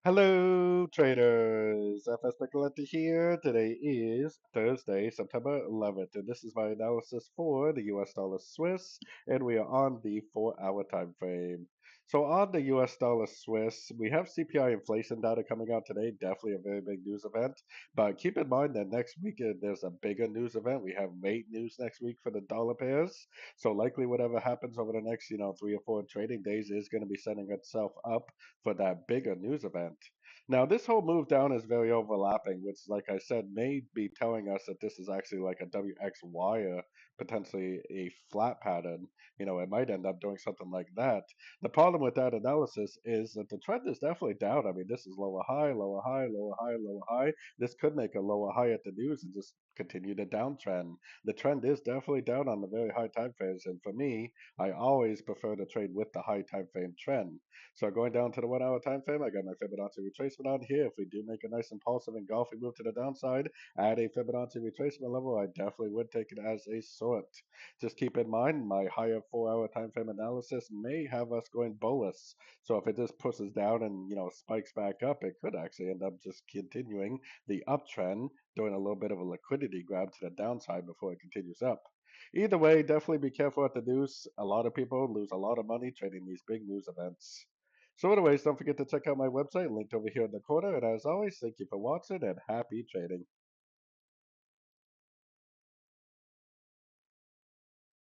Hello, traders. FX Pip Collector here. Today is Thursday, September 11th, and this is my analysis for the US dollar Swiss, and we are on the 4-hour time frame. So on the US dollar Swiss, we have CPI inflation data coming out today, definitely a very big news event. But keep in mind that next week there's a bigger news event. We have rate news next week for the dollar pairs. So likely whatever happens over the next, 3 or 4 trading days is going to be setting itself up for that bigger news event. Now, this whole move down is very overlapping, which, like I said, may be telling us that this is actually like a WXY or potentially a flat pattern. It might end up doing something like that. The problem with that analysis is that the trend is definitely down. I mean, this is lower high, lower high, lower high, lower high. This could make a lower high at the news and just continue the downtrend. The trend is definitely down on the very high time frames, and for me, I always prefer to trade with the high time frame trend. So going down to the 1 hour time frame, I got my Fibonacci retracement on here. If we do make a nice impulsive engulfing move to the downside at a Fibonacci retracement level, I definitely would take it as a short. Just keep in mind my higher 4 hour time frame analysis may have us going bullish. So if it just pushes down and spikes back up, it could actually end up just continuing the uptrend, doing a little bit of a liquidity grab to the downside before it continues up. Either way, definitely be careful at the news. A lot of people lose a lot of money trading these big news events. So anyways, don't forget to check out my website linked over here in the corner. And as always, thank you for watching and happy trading.